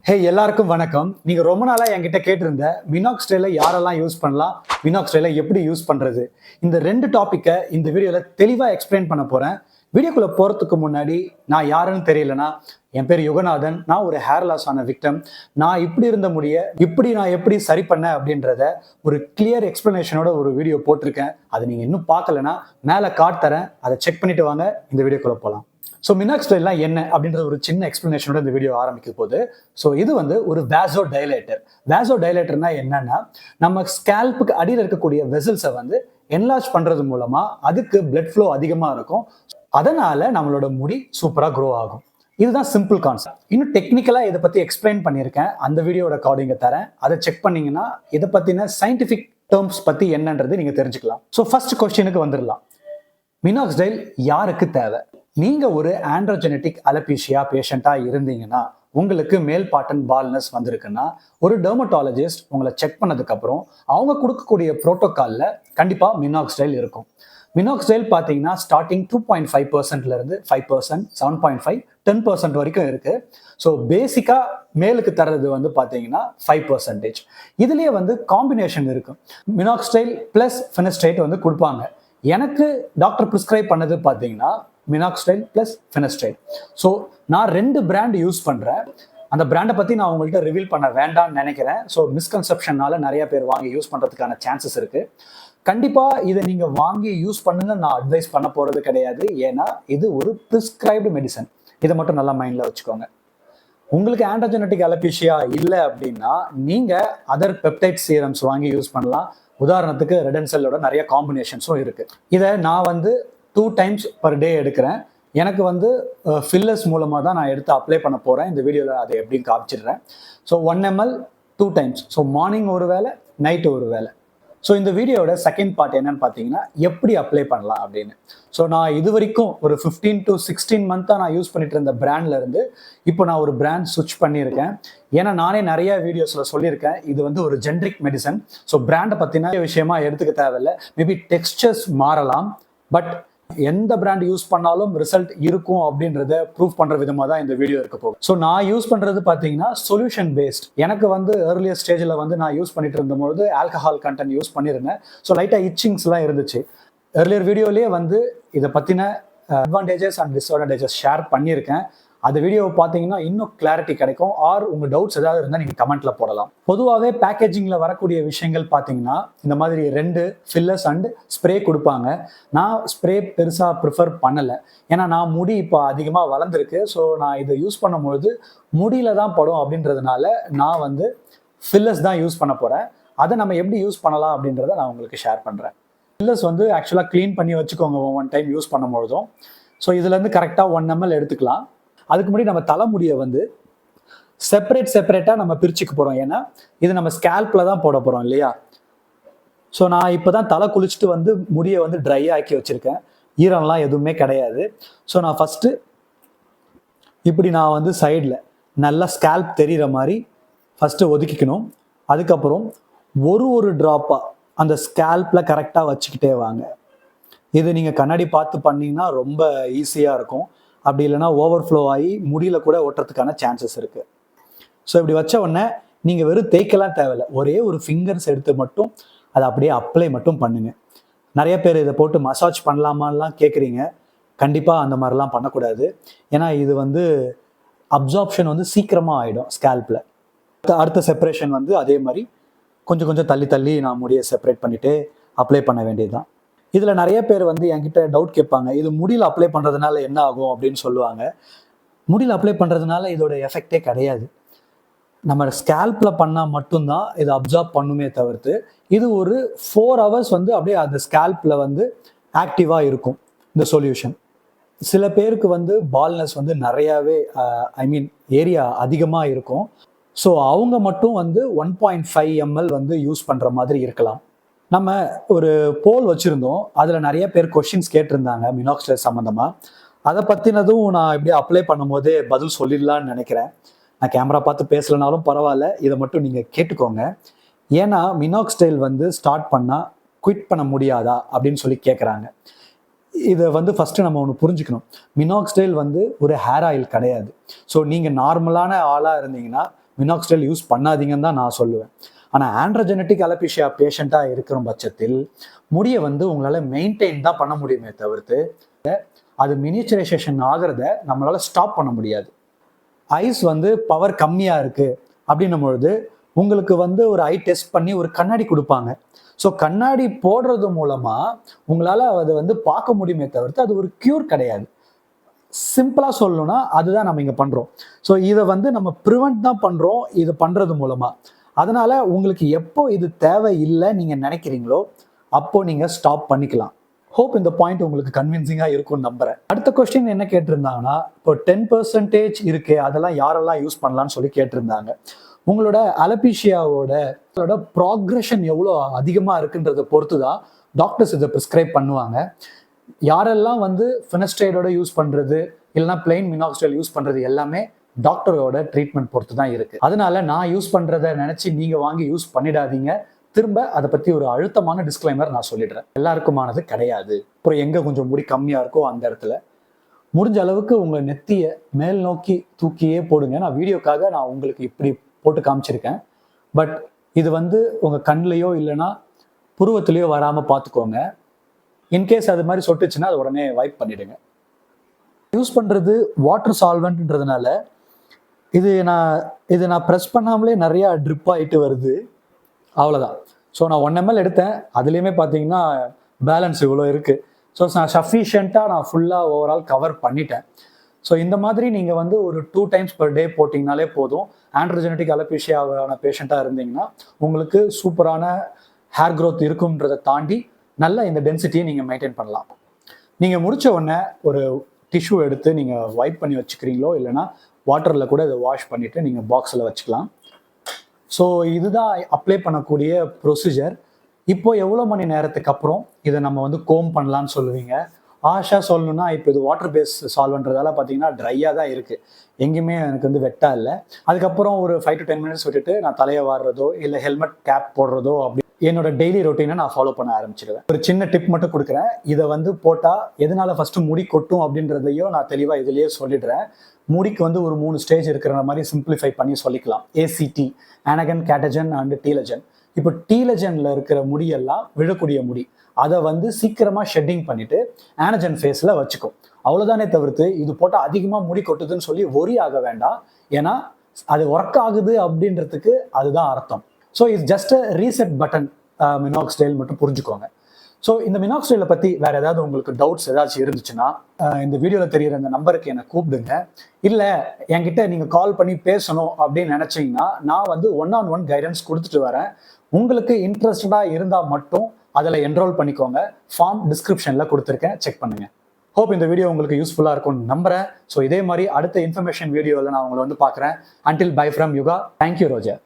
ஹே எல்லாருக்கும் வணக்கம். நீங்க ரொம்ப நாளா என்கிட்ட கேட்டிருந்த மினாக்சிடிலை யாரெல்லாம் யூஸ் பண்ணலாம், மினாக்சிடிலை எப்படி யூஸ் பண்றது, இந்த ரெண்டு டாபிக்கை இந்த வீடியோல தெளிவா எக்ஸ்பிளைன் பண்ண போறேன். வீடியோக்குள்ள போறதுக்கு முன்னாடி நான் யாருன்னு தெரியலனா, என் பேர் யுகநாதன். நான் ஒரு ஹேர் லாஸ் ஆன விக்டம். நான் இப்படி இருந்த முடிய நான் எப்படி சரி பண்ணேன் அப்படின்றத ஒரு கிளியர் எக்ஸ்பிளனேஷனோட ஒரு வீடியோ போட்டிருக்கேன். அதை நீங்க இன்னும் பார்க்கலனா மேலே கார்ட் தரேன், அதை செக் பண்ணிட்டு வாங்க. இந்த வீடியோக்குள்ள போகலாம். ஸோ மினாக்சிடில்லாம் என்ன அப்படின்ற ஒரு சின்ன எக்ஸ்பிளனேஷனோட இந்த வீடியோ ஆரம்பிக்க போகுது. ஸோ இது வந்து ஒரு வேசோ டைலேட்டர். வேசோ டைலேட்டர்னா என்னன்னா, நம்ம ஸ்கேல்புக்கு அடியில் இருக்கக்கூடிய வெசல்ஸை வந்து என்லார்ஜ் பண்றது மூலமா அதுக்கு பிளட் ஃப்ளோ அதிகமாக இருக்கும். அதனால நம்மளோட முடி சூப்பராக க்ரோ ஆகும். இதுதான் சிம்பிள் கான்செப்ட். இன்னும் டெக்னிக்கலாக இதை பற்றி எக்ஸ்பிளைன் பண்ணியிருக்கேன். அந்த வீடியோட ரெக்கார்டிங்கை தரேன், அதை செக் பண்ணீங்கன்னா இதை பற்றின சயின்டிஃபிக் டேர்ம்ஸ் பற்றி என்னன்றது நீங்கள் தெரிஞ்சுக்கலாம். ஸோ ஃபர்ஸ்ட் கொஸ்டினுக்கு வந்துடலாம். மினாக்சிடில் யாருக்கு தேவை? நீங்க ஒரு ஆண்ட்ரோஜெனட்டிக் அலோபீஷியா பேஷண்டா இருந்தீங்கன்னா, உங்களுக்கு மேல் பாட்டன் பால்னஸ் வந்திருக்குன்னா, ஒரு டெர்மட்டாலஜிஸ்ட் உங்களை செக் பண்ணதுக்கு அப்புறம் அவங்க கொடுக்கக்கூடிய புரோட்டோகால்ல கண்டிப்பா மினாக்சிடில் இருக்கும். மினாக்சிடில் பார்த்தீங்கன்னா ஸ்டார்டிங் 2.5% இருந்து 5%, 7.5, 10% வரைக்கும் இருக்கு. ஸோ பேசிக்கா மேலுக்கு தர்றது வந்து பார்த்தீங்கன்னா 5%. இதுலயே வந்து காம்பினேஷன் இருக்கு. மினாக்சிடில் பிளஸ் ஃபெனஸ்ட்ரேட் வந்து கொடுப்பாங்க. எனக்கு டாக்டர் ப்ரிஸ்கிரைப் பண்ணது பார்த்தீங்கன்னா மினாக்சிடில் பிளஸ் ஃபெனஸ்ட்ரேட். ஸோ நான் 2 பிராண்ட் யூஸ் பண்ணுறேன். அந்த பிராண்டை பற்றி நான் உங்கள்கிட்ட ரிவீல் பண்ண வேண்டாம்னு நினைக்கிறேன். ஸோ மிஸ்கன்செப்ஷனால நிறைய பேர் வாங்கி யூஸ் பண்ணுறதுக்கான சான்சஸ் இருக்குது. கண்டிப்பாக இதை நீங்கள் வாங்கி யூஸ் பண்ணுங்க நான் அட்வைஸ் பண்ண போகிறது கிடையாது. ஏன்னா இது ஒரு ப்ரிஸ்கிரைப்டு மெடிசன். இதை மட்டும் நல்லா மைண்டில் வச்சுக்கோங்க. உங்களுக்கு ஆண்ட்ரோஜெனட்டிக் அலோபீஷியா இல்லை அப்படின்னா நீங்கள் அதர் பெப்டைட் சீரம்ஸ் வாங்கி யூஸ் பண்ணலாம். உதாரணத்துக்கு ரெட் அண்ட் செல்லோட நிறைய காம்பினேஷன்ஸும் இருக்குது. இதை நான் வந்து 2 times per day எடுக்கிறேன். எனக்கு வந்து ஃபில்லர்ஸ் மூலமாக தான் நான் எடுத்து அப்ளை பண்ண போகிறேன். இந்த வீடியோவில் அதை எப்படின்னு காமிச்சிடுறேன். So 1 ml 2 times. So morning ஒரு வேளை, நைட்டு ஒரு வேளை. ஸோ இந்த வீடியோட செகண்ட் பார்ட் என்னன்னு பார்த்தீங்கன்னா, எப்படி அப்ளை பண்ணலாம் அப்படின்னு. ஸோ நான் இது வரைக்கும் ஒரு 15 to 16 மந்த்தாக நான் யூஸ் பண்ணிட்டு இருந்த பிராண்ட்ல இருந்து இப்போ நான் ஒரு பிராண்ட் ஸ்விட்ச் பண்ணியிருக்கேன். ஏன்னா நானே நிறைய வீடியோஸில் சொல்லியிருக்கேன், இது வந்து ஒரு ஜென்ரிக் மெடிசன். ஸோ பிராண்டை பற்றின விஷயமா எடுத்துக்க தேவையில்லை. மேபி டெக்ஸ்சர்ஸ் மாறலாம், பட் எந்த பிராண்ட் யூஸ் பண்ணாலும் ரிசல்ட் இருக்கும் அப்படின்றத ப்ரூவ் பண்ற விதமா தான் இந்த வீடியோ இருக்க போகுது. ஸோ நான் யூஸ் பண்றது பாத்தீங்கன்னா சொல்யூஷன் பேஸ்ட். எனக்கு வந்து ஏர்லியர் ஸ்டேஜ்ல வந்து நான் யூஸ் பண்ணிட்டு இருந்தபோது ஆல்கஹால் கண்டென்ட் யூஸ் பண்ணிருந்தேன். ஸோ லைட்டா இச்சிங்ஸ் எல்லாம் இருந்துச்சு. ஏர்லியர் வீடியோலயே வந்து இதை பத்தின அட்வான்டேஜஸ் அண்ட் டிஸ்அட்வான்டேஜஸ் ஷேர் பண்ணியிருக்கேன். அந்த வீடியோவை பார்த்தீங்கன்னா இன்னும் கிளாரிட்டி கிடைக்கும். ஆர் உங்கள் டவுட்ஸ் ஏதாவது இருந்தால் நீங்கள் கமெண்ட்ல போடலாம். பொதுவாகவே பேக்கேஜிங்கில் வரக்கூடிய விஷயங்கள் பார்த்தீங்கன்னா இந்த மாதிரி 2 ஃபில்லர்ஸ் அண்ட் ஸ்ப்ரே கொடுப்பாங்க. நான் ஸ்ப்ரே பெருசாக ப்ரிஃபர் பண்ணலை. ஏன்னா நான் முடி இப்போ அதிகமாக வளர்ந்துருக்கு. ஸோ நான் இதை யூஸ் பண்ணும்பொழுது முடியில தான் படும் அப்படின்றதுனால நான் வந்து ஃபில்லர்ஸ் தான் யூஸ் பண்ண போகிறேன். அதை நம்ம எப்படி யூஸ் பண்ணலாம் அப்படின்றத நான் உங்களுக்கு ஷேர் பண்ணுறேன். ஃபில்லர்ஸ் வந்து ஆக்சுவலாக க்ளீன் பண்ணி வச்சுக்கோங்க ஒன் டைம் யூஸ் பண்ணும்பொழுதும். ஸோ இதுலேருந்து கரெக்டாக 1 ml எடுத்துக்கலாம். அதுக்கு முன்னாடி நம்ம தலைமுடியை வந்து செப்பரேட்டாக நம்ம பிரிச்சுக்க போகிறோம். ஏன்னா இது நம்ம ஸ்கேல்பில் தான் போட போகிறோம் இல்லையா. ஸோ நான் இப்போ தான் தலை குளிச்சுட்டு வந்து முடியை வந்து ட்ரை ஆக்கி வச்சுருக்கேன். ஈரம்லாம் எதுவுமே கிடையாது. ஸோ நான் ஃபஸ்ட்டு இப்படி நான் வந்து சைடில் நல்லா ஸ்கேல்ப் தெரிகிற மாதிரி ஃபஸ்ட்டு ஒதுக்கிக்கணும். அதுக்கப்புறம் ஒரு ட்ராப்பாக அந்த ஸ்கேல்பில் கரெக்டாக வச்சுக்கிட்டே வாங்க. இது நீங்கள் கண்ணாடி பார்த்து பண்ணிங்கன்னா ரொம்ப ஈஸியாக இருக்கும். அப்படி இல்லைனா ஓவர்ஃப்ளோ ஆகி முடியல கூட ஒட்டுறதுக்கான சான்சஸ் இருக்குது. ஸோ இப்படி வச்ச உடனே நீங்கள் வெறும் தேய்க்கலாம் தேவையில்லை. ஒரே ஒரு ஃபிங்கர்ஸ் எடுத்து மட்டும் அதை அப்படியே அப்ளை மட்டும் பண்ணுங்க. நிறைய பேர் இதை போட்டு மசாஜ் பண்ணலாமான்லாம் கேட்குறீங்க. கண்டிப்பாக அந்த மாதிரிலாம் பண்ணக்கூடாது. ஏன்னா இது வந்து அப்சார்ப்ஷன் வந்து சீக்கிரமாக ஆகிடும் ஸ்கேல்பில். அடுத்த செப்பரேஷன் வந்து அதே மாதிரி கொஞ்சம் தள்ளி நான் முடியை செப்பரேட் பண்ணிவிட்டு அப்ளை பண்ண வேண்டியது தான். இதில் நிறைய பேர் வந்து என்கிட்ட டவுட் கேட்பாங்க, இது முடியில் அப்ளை பண்ணுறதுனால என்ன ஆகும் அப்படின்னு சொல்லுவாங்க. முடியில் அப்ளை பண்ணுறதுனால இதோட எஃபெக்டே கிடையாது. நம்ம ஸ்கேல்பில் பண்ணால் மட்டும்தான் இது அப்சார்ப் பண்ணுமே தவிர்த்து இது ஒரு 4 hours வந்து அப்படியே அந்த ஸ்கேல்பில் வந்து ஆக்டிவாக இருக்கும் இந்த சொல்யூஷன். சில பேருக்கு வந்து பால்னஸ் வந்து நிறையாவே ஏரியா அதிகமாக இருக்கும். ஸோ அவங்க மட்டும் வந்து 1.5 ml வந்து யூஸ் பண்ணுற மாதிரி இருக்கலாம். நம்ம ஒரு போல் வச்சுருந்தோம். அதில் நிறைய பேர் கொஷின்ஸ் கேட்டிருந்தாங்க மினாக்சிடில் சம்மந்தமாக. அதை பற்றினதும் நான் இப்படி அப்ளை பண்ணும் போதே பதில் சொல்லிடலான்னு நினைக்கிறேன். நான் கேமரா பார்த்து பேசலைனாலும் பரவாயில்ல, இதை மட்டும் நீங்கள் கேட்டுக்கோங்க. ஏன்னா மினாக்சிடில் வந்து ஸ்டார்ட் பண்ணால் குவிட் பண்ண முடியாதா அப்படின்னு சொல்லி கேட்குறாங்க. இதை வந்து ஃபஸ்ட்டு நம்ம ஒன்று புரிஞ்சுக்கணும். மினாக்சிடில் வந்து ஒரு ஹேர் ஆயில் கிடையாது. ஸோ நீங்கள் நார்மலான ஆளாக இருந்தீங்கன்னா மினாக்சிடில் யூஸ் பண்ணாதீங்கன்னு தான் நான் சொல்லுவேன். ஆனால் ஆண்ட்ரோஜெனட்டிக் அலோபேஷியா பேஷண்ட்டாக இருக்கிற பட்சத்தில் முடியை வந்து உங்களால் மெயின்டைன் தான் பண்ண முடியுமே தவிர்த்து அது மினிச்சரைசேஷன் ஆகிறத நம்மளால் ஸ்டாப் பண்ண முடியாது. ஐஸ் வந்து பவர் கம்மியாக இருக்குது அப்படின்னும் பொழுது உங்களுக்கு வந்து ஒரு ஐ டெஸ்ட் பண்ணி ஒரு கண்ணாடி கொடுப்பாங்க. ஸோ கண்ணாடி போடுறது மூலமாக உங்களால் அதை வந்து பார்க்க முடியுமே தவிர்த்து அது ஒரு க்யூர் கிடையாது. சிம்பிளாக சொல்லணும்னா அதுதான் நம்ம இங்கே பண்ணுறோம். ஸோ இதை வந்து நம்ம ப்ரிவெண்ட் தான் பண்ணுறோம் இது பண்ணுறது மூலமாக. அதனால் உங்களுக்கு எப்போ இது தேவை இல்லை நீங்கள் நினைக்கிறீங்களோ அப்போ நீங்கள் ஸ்டாப் பண்ணிக்கலாம். ஹோப் இந்த பாயிண்ட் உங்களுக்கு கன்வின்சிங்காக இருக்கும்னு நம்புறேன். அடுத்த கொஸ்டின் என்ன கேட்டிருந்தாங்கன்னா, இப்போ 10% இருக்கு அதெல்லாம் யாரெல்லாம் யூஸ் பண்ணலாம்னு சொல்லி கேட்டிருந்தாங்க. உங்களோட அலோபேஷியாவோட ப்ராக்ரெஷன் எவ்வளோ அதிகமாக இருக்குன்றதை பொறுத்து தான் டாக்டர்ஸ் இதை ப்ரிஸ்கிரைப் பண்ணுவாங்க. யாரெல்லாம் வந்து ஃபினஸ்ட்ரைடோட யூஸ் பண்ணுறது இல்லைனா பிளெயின் மினாக்சிடில் யூஸ் பண்ணுறது எல்லாமே டாக்டரோட ட்ரீட்மெண்ட் பொறுத்து தான் இருக்குது. அதனால நான் யூஸ் பண்ணுறதை நினச்சி நீங்கள் வாங்கி யூஸ் பண்ணிடாதீங்க. திரும்ப அதை பற்றி ஒரு அழுத்தமான டிஸ்க்ளைமர் நான் சொல்லிடுறேன். எல்லாருக்குமானது கிடையாது. அப்புறம் எங்கே கொஞ்சம் முடி கம்மியாக இருக்கோ அந்த இடத்துல முடிஞ்ச அளவுக்கு உங்கள் நெத்தியை மேல் நோக்கி தூக்கியே போடுங்க. நான் வீடியோக்காக நான் உங்களுக்கு இப்படி போட்டு காமிச்சிருக்கேன். பட் இது வந்து உங்கள் கண்ணிலையோ இல்லைன்னா புருவத்திலையோ வராமல் பார்த்துக்கோங்க. இன்கேஸ் அது மாதிரி சொட்டுச்சுன்னா அது உடனே வைப் பண்ணிடுங்க. யூஸ் பண்ணுறது வாட்டர் சால்வெண்ட்ன்றதுனால இது நான் ப்ரெஸ் பண்ணாமலே நிறையா ட்ரிப் ஆகிட்டு வருது. அவ்வளோதான். ஸோ நான் 1 ml எடுத்தேன். அதுலேயுமே பார்த்தீங்கன்னா பேலன்ஸ் இவ்வளோ இருக்குது. ஸோ நான் சஃபிஷியண்ட்டாக நான் ஃபுல்லாக ஓவரால் கவர் பண்ணிட்டேன். ஸோ இந்த மாதிரி நீங்கள் வந்து ஒரு 2 times per day போட்டிங்கனாலே போதும். ஆண்ட்ரோஜெனட்டிக் அலோபேஷியாவான பேஷண்ட்டாக இருந்தீங்கன்னா உங்களுக்கு சூப்பரான ஹேர் க்ரோத் இருக்குன்றதை தாண்டி நல்ல இந்த டென்சிட்டியை நீங்கள் மெயின்டைன் பண்ணலாம். நீங்கள் முடித்த உடனே ஒரு டிஷ்யூ எடுத்து நீங்கள் வைப் பண்ணி வச்சுக்கிறீங்களோ இல்லைனா வாட்டரில் கூட இதை வாஷ் பண்ணிவிட்டு நீங்கள் பாக்ஸில் வச்சுக்கலாம். ஸோ இதுதான் அப்ளை பண்ணக்கூடிய ப்ரொசீஜர். இப்போ எவ்வளோ மணி நேரத்துக்கு அப்புறம் இதை நம்ம வந்து கோம் பண்ணலான்னு சொல்லுவீங்க. ஆஷா சொல்லணும்னா இப்போ இது வாட்டர் பேஸ் சால்வ்ன்றதால பார்த்தீங்கன்னா ட்ரையாக தான் இருக்குது. எங்கேயுமே எனக்கு வந்து வெட்டாக இல்லை. அதுக்கப்புறம் ஒரு 5 to 10 minutes விட்டுட்டு நான் தலையை வாடுறதோ இல்லை ஹெல்மெட் கேப் போடுறதோ அப்படி என்னோட டெய்லி ரொட்டீனை நான் ஃபாலோ பண்ண ஆரம்பிச்சிடுவேன். ஒரு சின்ன டிப் மட்டும் கொடுக்குறேன். இதை வந்து போட்டால் எதனால ஃபஸ்ட்டு முடி கொட்டும் அப்படின்றதையும் நான் தெளிவாக இதுலேயே சொல்லிடுறேன். முடிக்கு வந்து ஒரு 3 ஸ்டேஜ் இருக்கிற மாதிரி சிம்பிளிஃபை பண்ணி சொல்லிக்கலாம். ஏசிடி, ஆனகன், கேட்டஜன் அண்ட் டீலஜன். இப்போ டீலஜனில் இருக்கிற முடியெல்லாம் விழக்கூடிய முடி, அதை வந்து சீக்கிரமாக ஷெட்டிங் பண்ணிவிட்டு ஆனஜன் ஃபேஸில் வச்சுக்கும். அவ்வளோதானே தவிர்த்து இது போட்டால் அதிகமாக முடி கொட்டுதுன்னு சொல்லி ஒரி ஆக வேண்டாம். ஏன்னா அது ஒர்க் ஆகுது அப்படின்றதுக்கு அதுதான் அர்த்தம். ஸோ இது ஜஸ்ட் ரீசெட் பட்டன் மினாக்சிடில் மட்டும் புரிஞ்சுக்கோங்க. ஸோ இந்த மினாக்சிடிலை பற்றி வேறு ஏதாவது உங்களுக்கு டவுட்ஸ் ஏதாச்சும் இருந்துச்சுன்னா இந்த வீடியோவில் தெரிகிற இந்த நம்பருக்கு என்னை கூப்பிடுங்க. இல்லை என்கிட்ட நீங்கள் கால் பண்ணி பேசணும் அப்படின்னு நினச்சிங்கன்னா நான் வந்து 1-on-1 கைடன்ஸ் கொடுத்துட்டு வரேன். உங்களுக்கு இன்ட்ரெஸ்டடாக இருந்தால் மட்டும் அதில் என்ரோல் பண்ணிக்கோங்க. ஃபார்ம் டிஸ்கிரிப்ஷனில் கொடுத்துருக்கேன், செக் பண்ணுங்கள். ஹோப் இந்த வீடியோ உங்களுக்கு யூஸ்ஃபுல்லாக இருக்கும்னு நம்புகிறேன். ஸோ இதே மாதிரி அடுத்த இன்ஃபர்மேஷன் வீடியோவில் நான் உங்களை வந்து பார்க்குறேன். Until by from Yuga. Thank you Roja.